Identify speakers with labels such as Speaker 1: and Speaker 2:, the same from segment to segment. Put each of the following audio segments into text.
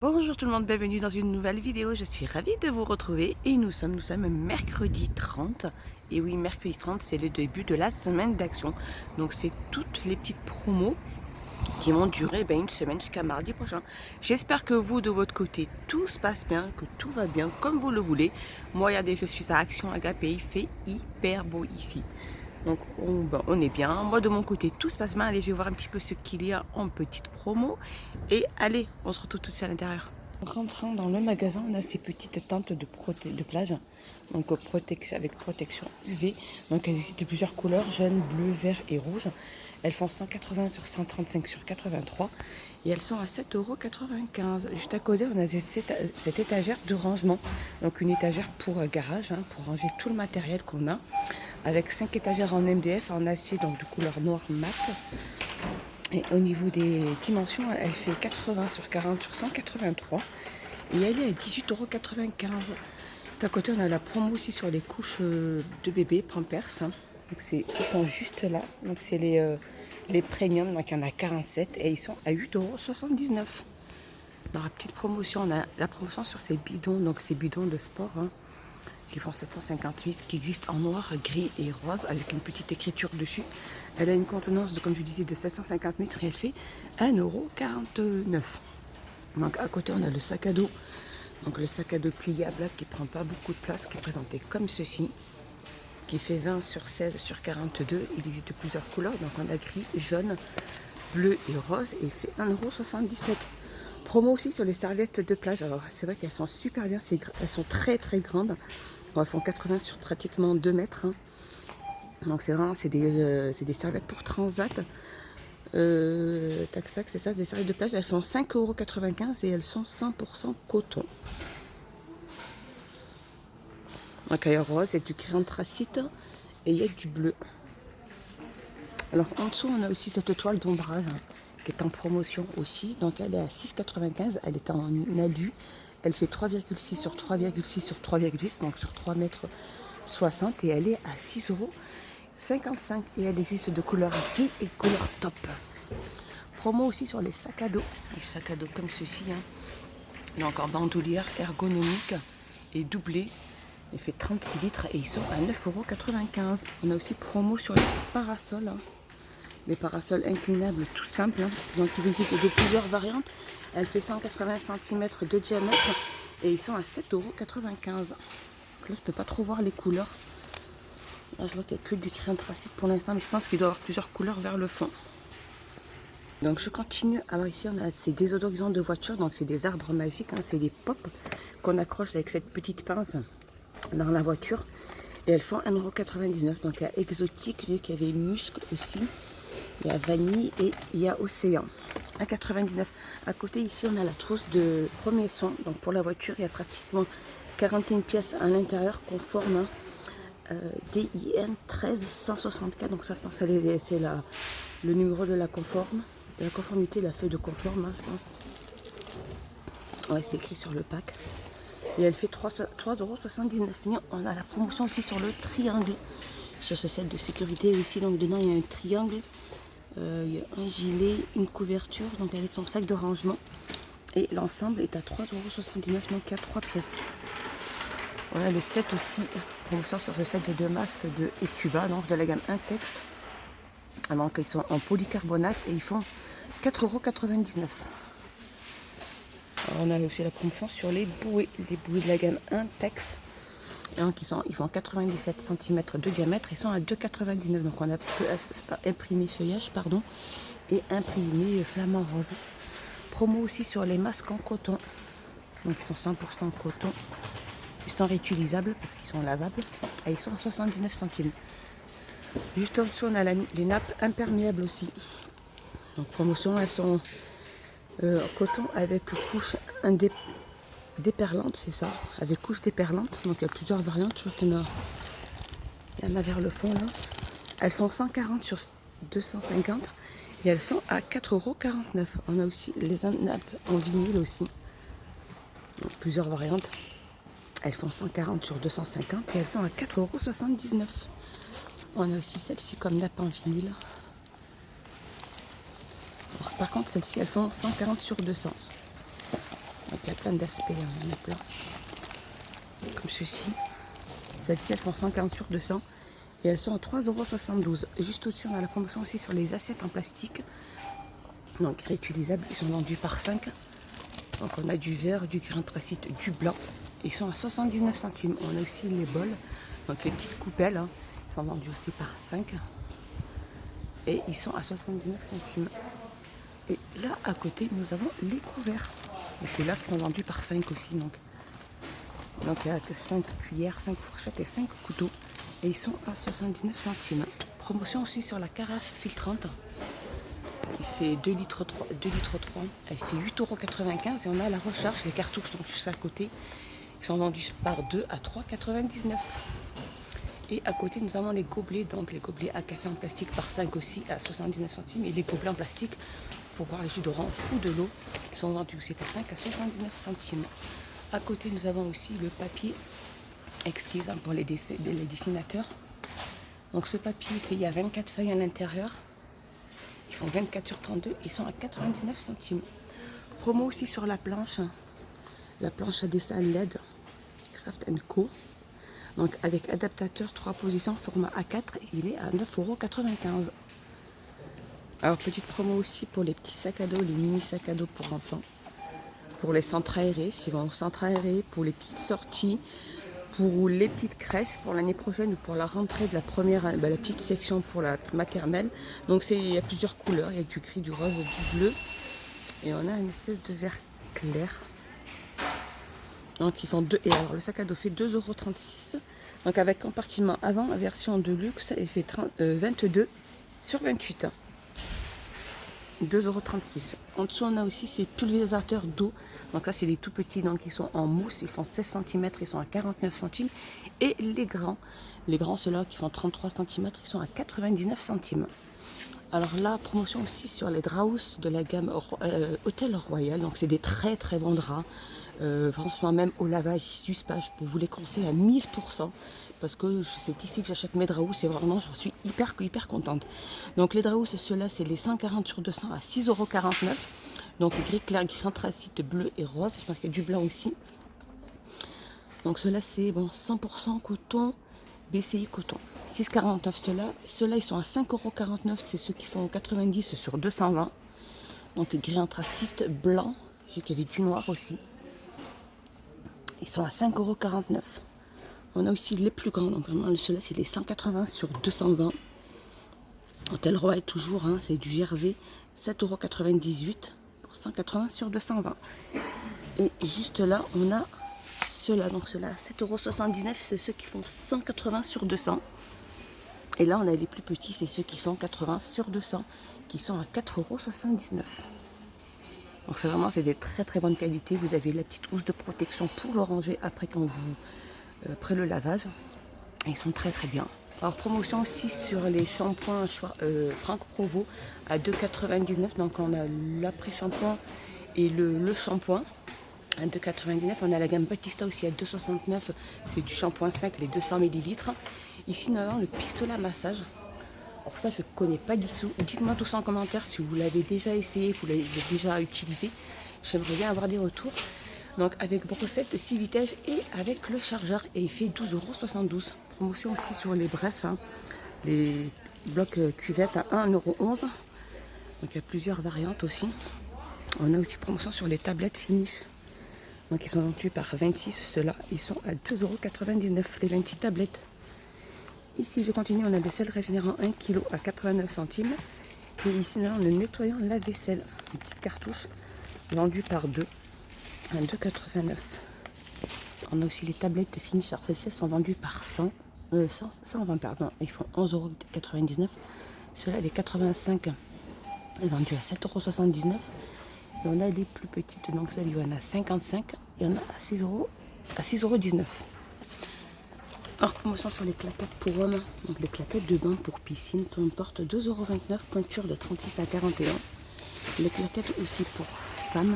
Speaker 1: Bonjour tout le monde, bienvenue dans une nouvelle vidéo. Je suis ravie de vous retrouver et nous sommes mercredi 30. Et oui, mercredi 30, c'est le début de la semaine d'action. Donc c'est toutes les petites promos qui vont durer une semaine jusqu'à mardi prochain. J'espère que vous, de votre côté, tout se passe bien, que tout va bien comme vous le voulez. Moi, regardez, je suis à Action Agapé, il fait hyper beau ici. Donc on est bien. Moi de mon côté tout se passe bien. Allez, je vais voir un petit peu ce qu'il y a en petite promo. Et allez, on se retrouve tout de suite à l'intérieur. En rentrant dans le magasin, on a ces petites tentes de plage. Donc avec protection UV. Donc elles existent de plusieurs couleurs, jaune, bleu, vert et rouge. Elles font 180 sur 135 sur 83. Et elles sont à 7,95 €. Juste à côté, on a cette étagère de rangement. Donc une étagère pour garage, pour ranger tout le matériel qu'on a. Avec 5 étagères en MDF, en acier, donc de couleur noire mat. Et au niveau des dimensions, elle fait 80 sur 40 sur 183. Et elle est à 18,95 €. D'un côté, on a la promo aussi sur les couches de bébé Pampers. Donc ils sont juste là. Donc c'est les premium, donc il y en a 47 et ils sont à 8,79 €. Dans la petite promotion, on a la promotion sur ces bidons, donc ces bidons de sport qui font 758, qui existent en noir, gris et rose avec une petite écriture dessus. Elle a une contenance de, comme je disais, de 750 litres et elle fait 1,49 €. Donc à côté, on a le sac à dos. Donc le sac à dos pliable qui prend pas beaucoup de place, qui est présenté comme ceci, qui fait 20 sur 16 sur 42. Il existe plusieurs couleurs, donc on a gris, jaune, bleu et rose et il fait 1,77 €. Promo aussi sur les serviettes de plage. Alors c'est vrai qu'elles sont super bien, elles sont très très grandes. Bon, elles font 80 sur pratiquement 2 mètres. Donc c'est vraiment c'est des serviettes pour transat. Tac tac, c'est ça, des serviettes de plage. Elles font 5,95 € et elles sont 100% coton. Donc il y a rose, il y a du gris anthracite et il y a du bleu. Alors en dessous, on a aussi cette toile d'ombrage qui est en promotion aussi. Donc elle est à 6,95 €. Elle est en alu. Elle fait 3,6 sur 3,6 sur 3,6, donc sur 3 mètres 60. Et elle est à 6,55 €. Et elle existe de couleur gris et couleur top. Promo aussi sur les sacs à dos. Les sacs à dos comme ceci. Donc en bandoulière ergonomique et doublé. Il fait 36 litres et ils sont à 9,95 €. On a aussi promo sur les parasols. Des parasols inclinables tout simples. Donc ils existent de plusieurs variantes. Elle fait 180 cm de diamètre et ils sont à 7,95 €. Là je peux pas trop voir les couleurs. Là je vois qu'il n'y a que du gris anthracite pour l'instant, mais je pense qu'il doit y avoir plusieurs couleurs vers le fond. Donc je continue. Alors ici on a ces désodorisants de voiture, donc c'est des arbres magiques, c'est des pops qu'on accroche avec cette petite pince dans la voiture. Et elles font 1,99 €. Donc il y a exotique, lui qui avait muscle aussi. Il y a vanille et il y a océan. 1,99 €. À côté ici on a la trousse de premier son. Donc pour la voiture il y a pratiquement 41 pièces à l'intérieur conformes. DIN 13164. Donc ça je pense que c'est le numéro de la conforme. La conformité, la feuille de conforme, je pense. Ouais, c'est écrit sur le pack. Et elle fait 3,79 €. On a la promotion aussi sur le triangle. Sur ce set de sécurité aussi. Donc dedans il y a un triangle. Il y a un gilet, une couverture, donc avec son sac de rangement. Et l'ensemble est à 3,79 €, donc il y a 3 pièces. On a le set aussi, promotion sur ce set de 2 masques de Etuba, donc de la gamme Intex. Donc ils sont en polycarbonate et ils font 4,99 €. On a aussi la promotion sur les bouées de la gamme Intex. Donc ils font 97 cm de diamètre, ils sont à 2,99 €. Donc on a imprimé feuillage et imprimé flamant rose. Promo aussi sur les masques en coton. Donc ils sont 100% coton. Ils sont réutilisables parce qu'ils sont lavables. Et ils sont à 79 centimes. Juste en dessous on a les nappes imperméables aussi. Donc promotion, elles sont en coton avec couche déperlante, c'est ça, avec couche déperlante. Donc il y a plusieurs variantes, je crois qu'il y en a vers le fond là. Elles font 140 sur 250 et elles sont à 4,49 €. On a aussi les nappes en vinyle aussi. Donc plusieurs variantes. Elles font 140 sur 250 et elles sont à 4,79 €. On a aussi celle-ci comme nappe en vinyle. Alors, par contre, celles-ci, elles font 140 sur 200. Donc, il y a plein d'aspects, il y en a plein. Comme ceci. Celles-ci, elles font 140 sur 200 et elles sont à 3,72 €. Juste au-dessus, on a la promotion aussi sur les assiettes en plastique. Donc réutilisables, ils sont vendus par 5. Donc on a du vert, du gris anthracite, du blanc. Ils sont à 79 centimes. On a aussi les bols, donc les petites coupelles, hein. Ils sont vendus aussi par 5. Et ils sont à 79 centimes. Et là, à côté, nous avons les couverts. Les couverts qui sont vendus par 5 aussi. Donc il y a 5 cuillères, 5 fourchettes et 5 couteaux. Et ils sont à 79 centimes. Promotion aussi sur la carafe filtrante. Il fait 2 litres 3. Elle fait 8,95 € et on a la recharge. Les cartouches sont juste à côté. Ils sont vendus par 2 à 3,99 €. Et à côté, nous avons les gobelets. Donc les gobelets à café en plastique par 5 aussi à 79 centimes. Et les gobelets en plastique pour boire les jus d'orange ou de l'eau. Ils sont vendus aussi par 5 à 79 centimes. À côté, nous avons aussi le papier exquise pour les dessinateurs. Donc ce papier, il y a 24 feuilles à l'intérieur. Ils font 24 sur 32. Ils sont à 99 centimes. Promo aussi sur la planche. La planche à dessin LED Craft & Co. Donc avec adaptateur 3 positions format A4. Il est à 9,95 €. Alors petite promo aussi pour les petits sacs à dos, les mini sacs à dos pour enfants. Pour les centres aérés, s'ils vont au centre aéré, pour les petites sorties, pour les petites crèches, pour l'année prochaine ou pour la rentrée de la première, la petite section pour la maternelle. Donc il y a plusieurs couleurs, il y a du gris, du rose, du bleu. Et on a une espèce de vert clair. Donc ils font deux. Et alors le sac à dos fait 2,36 €. Donc avec compartiment avant, version de luxe, il fait 22 sur 28. 2,36 €. En dessous, on a aussi ces pulvérisateurs d'eau. Donc là, c'est les tout petits, donc ils sont en mousse. Ils font 16 cm, ils sont à 49 centimes. Et les grands, ceux-là qui font 33 cm, ils sont à 99 centimes. Alors là, promotion aussi sur les draps de la gamme Hôtel Royal. Donc c'est des très très bons draps. Franchement, même au lavage, ils s'usent pas. Je peux vous les conseiller à 1000%. Parce que c'est ici que j'achète mes draps. C'est vraiment, j'en suis hyper contente. Donc les draps, ceux-là, c'est les 140 sur 200 à 6,49 €. Donc gris clair, gris anthracite, bleu et rose. Je pense qu'il y a du blanc aussi. Donc ceux-là, c'est 100% coton. BCI coton. 6,49 €. Ceux-là, ils sont à 5,49 €. C'est ceux qui font 90 sur 220. Donc gris anthracite, blanc. J'ai qu'il y avait du noir aussi. Ils sont à 5,49 €. On a aussi les plus grands. Donc vraiment, ceux-là, c'est les 180 sur 220. Hôtel Royal toujours, hein, c'est du jersey. 7,98 € pour 180 sur 220. Et juste là, on a ceux-là. Donc ceux-là, 7,79 €. C'est ceux qui font 180 sur 200. Et là, on a les plus petits, c'est ceux qui font 80 sur 200, qui sont à 4,79 €. Donc c'est des très très bonnes qualités. Vous avez la petite housse de protection pour le ranger après le lavage. Et ils sont très très bien. Alors promotion aussi sur les shampoings Franck Provo à 2,99 €. Donc on a l'après-shampoing et le shampoing à 2,99 €. On a la gamme Batista aussi à 2,69 €. C'est du shampoing 5, les 200 ml. Ici nous avons le pistolet à massage. Alors ça, je ne connais pas du tout. Dites-moi tout ça en commentaire si vous l'avez déjà essayé, vous l'avez déjà utilisé. J'aimerais bien avoir des retours. Donc avec brossette 6 vitesses et avec le chargeur. Et il fait 12,72 €. Promotion aussi sur les brefs, hein. Les blocs cuvettes à 1,11 €. Donc il y a plusieurs variantes aussi. On a aussi promotion sur les tablettes finish. Donc ils sont vendus par 26, ceux-là. Ils sont à 2,99 € les 26 tablettes. Ici, je continue, on a le sel régénérant 1 kg à 89 centimes. Et ici, on a le nettoyant lave-vaisselle, une petite cartouche, vendue par 2 à 2,89 €. On a aussi les tablettes finish. Alors celles-ci sont vendues par 120, pardon. Ils font 11,99 €. Ceux-là, les 85, est vendu à 7,79 €. Et on a les plus petites, donc celles, il y en a 55. Il y en a à 6,19 €. Alors, promotion sur les claquettes pour hommes, donc les claquettes de bain pour piscine, peu importe, 2,29 €, pointure de 36 à 41. Les claquettes aussi pour femmes,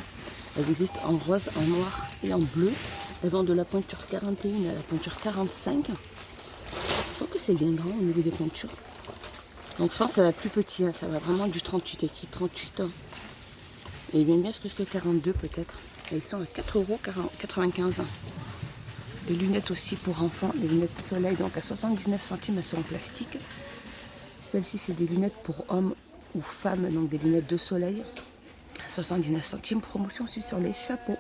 Speaker 1: elles existent en rose, en noir et en bleu. Elles vont de la pointure 41 à la pointure 45. Je trouve que c'est bien grand au niveau des pointures. Donc je pense que c'est la plus petite, hein, ça va vraiment du 38, écrit 38 ans. Et bien jusqu'à 42 peut-être. Et ils sont à 4,95 €. Les lunettes aussi pour enfants, les lunettes de soleil, donc à 79 centimes, elles sont en plastique. Celles-ci, c'est des lunettes pour hommes ou femmes, donc des lunettes de soleil, à 79 centimes. Promotion aussi sur les chapeaux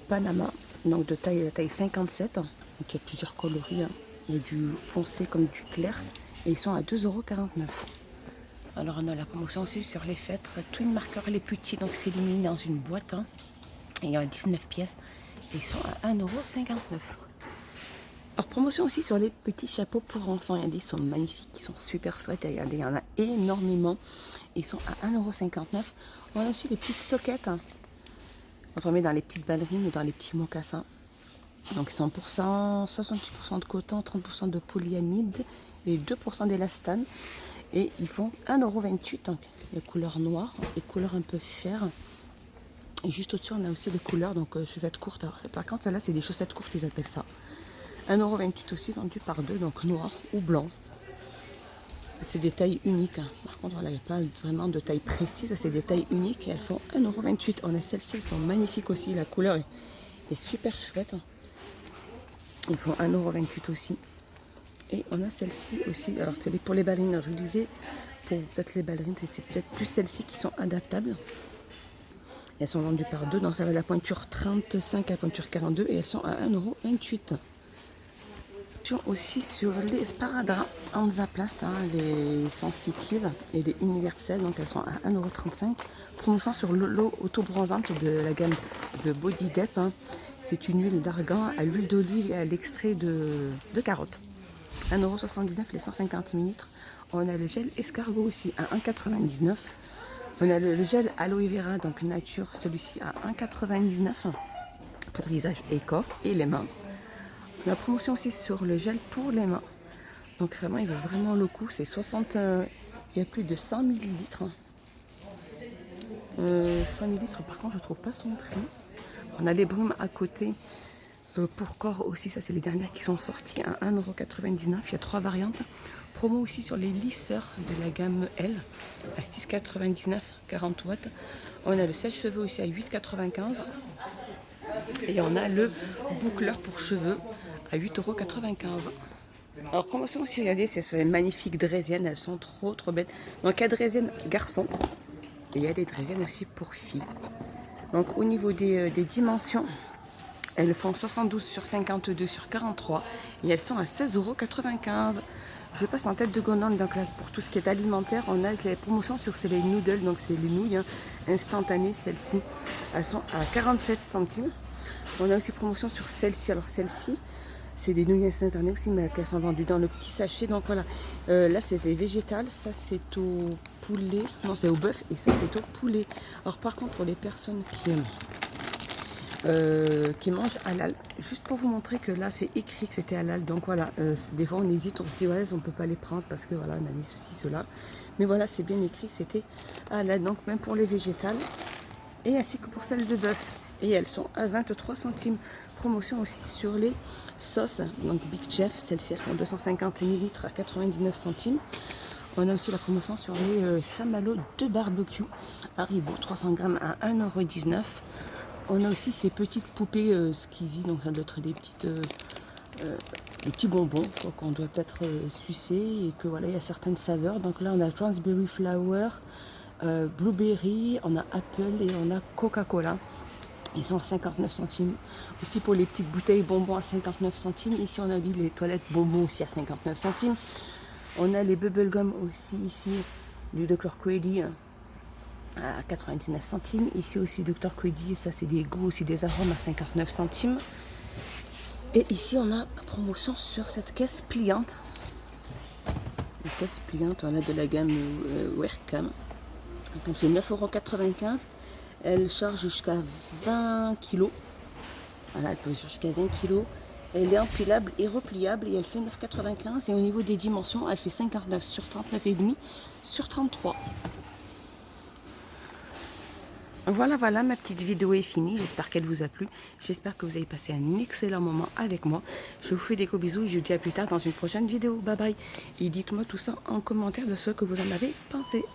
Speaker 1: Panama, donc de taille 57. Donc il y a plusieurs coloris, hein. Il y a du foncé comme du clair, et ils sont à 2,49 €. Alors on a la promotion aussi sur les fêtres, Twin Marker les petits, donc c'est limité dans une boîte, hein. Et il y a 19 pièces. Et ils sont à 1,59 €. Alors promotion aussi sur les petits chapeaux pour enfants. Regardez, ils sont magnifiques, ils sont super chouettes. Regardez, il y en a énormément. Ils sont à 1,59 €. On a aussi les petites soquettes, hein. On met dans les petites ballerines ou dans les petits mocassins. Donc 100%, 68% de coton, 30% de polyamide et 2% d'élastane. Et ils font 1,28 €. Donc les couleurs noires, les couleurs un peu chères. Et juste au-dessus, on a aussi des couleurs, donc chaussettes courtes. Alors, par contre, là, c'est des chaussettes courtes, ils appellent ça. 1,28 € aussi, vendu par deux, donc noir ou blanc. C'est des tailles uniques, hein. Par contre, voilà, il n'y a pas vraiment de taille précise, c'est des tailles uniques et elles font 1,28 €. On a celles-ci, elles sont magnifiques aussi, la couleur est super chouette. Ils font 1,28 € aussi. Et on a celle-ci aussi, alors c'est pour les ballerines, alors, je vous disais, pour peut-être les ballerines, c'est peut-être plus celles-ci qui sont adaptables. Elles sont vendues par deux, donc ça va de la pointure 35 à la pointure 42 et elles sont à 1,28 €. Aussi sur les sparadraps Hansaplast, hein, les sensitives et les universelles, donc elles sont à 1,35 €. Promotion sur l'eau auto-bronzante de la gamme de Body Dep, hein. C'est une huile d'argan à l'huile d'olive et à l'extrait de carotte. 1,79 € les 150 ml. On a le gel escargot aussi à 1,99 €. On a le gel aloe vera, donc nature, celui-ci à 1,99 € pour visage et corps et les mains. On a promotion aussi sur le gel pour les mains. Donc vraiment, il vaut vraiment le coup. C'est 60, il y a plus de 100 ml. 100 ml, par contre, je ne trouve pas son prix. On a les brumes à côté pour corps aussi. Ça, c'est les dernières qui sont sorties à 1,99 €. Il y a 3 variantes. Promo aussi sur les lisseurs de la gamme L à 6,99 €, 40 watts. On a le sèche-cheveux aussi à 8,95 €. Et on a le boucleur pour cheveux à 8,95 €. Alors promotion aussi, regardez, c'est ces magnifiques draisiennes, elles sont trop belles. Donc il y a draisiennes garçons et il y a des draisiennes aussi pour filles. Donc au niveau des dimensions, elles font 72 sur 52 sur 43 et elles sont à 16,95 €. Je passe en tête de gondole, donc là pour tout ce qui est alimentaire, on a les promotions sur les noodles, donc c'est les nouilles, hein, instantanées, celles-ci. Elles sont à 47 centimes. On a aussi promotion sur celles-ci. Alors celles-ci, c'est des nouilles instantanées aussi, mais elles sont vendues dans le petit sachet. Donc voilà, là c'est des végétales, ça c'est au poulet, non c'est au bœuf et ça c'est au poulet. Alors par contre pour les personnes qui mangent halal, juste pour vous montrer que là c'est écrit que c'était halal, donc voilà, des fois on hésite, on se dit ouais on peut pas les prendre parce que voilà on a mis ceci, cela, mais voilà c'est bien écrit que c'était halal, donc même pour les végétales et ainsi que pour celles de bœuf, et elles sont à 23 centimes. Promotion aussi sur les sauces, donc Big Chef, celles-ci elles font 250 ml à 99 centimes. On a aussi la promotion sur les chamallows de barbecue Haribo, 300 grammes à 1,19 €. On a aussi ces petites poupées Squeezie, donc ça doit être des petits bonbons qu'on doit peut-être sucer et que voilà, il y a certaines saveurs. Donc là on a Raspberry Flower, Blueberry, on a Apple et on a Coca-Cola. Ils sont à 59 centimes. Aussi pour les petites bouteilles bonbons à 59 centimes. Ici on a dit les toilettes bonbons aussi à 59 centimes. On a les bubblegum aussi ici du Dr. Credy à 99 centimes. Ici aussi Dr. Credy, ça c'est des goûts aussi des arômes à 59 centimes. Et ici on a la promotion sur cette caisse pliante. Une caisse pliante, on a de la gamme Werkam. Elle fait 9,95 €. Elle charge jusqu'à 20 kg. Voilà, elle peut jusqu'à 20 kg. Elle est empilable et repliable et elle fait 9,95 €. Et au niveau des dimensions, elle fait 59 sur 39,5 sur 33. Voilà, ma petite vidéo est finie. J'espère qu'elle vous a plu. J'espère que vous avez passé un excellent moment avec moi. Je vous fais des gros bisous et je vous dis à plus tard dans une prochaine vidéo. Bye bye. Et dites-moi tout ça en commentaire de ce que vous en avez pensé.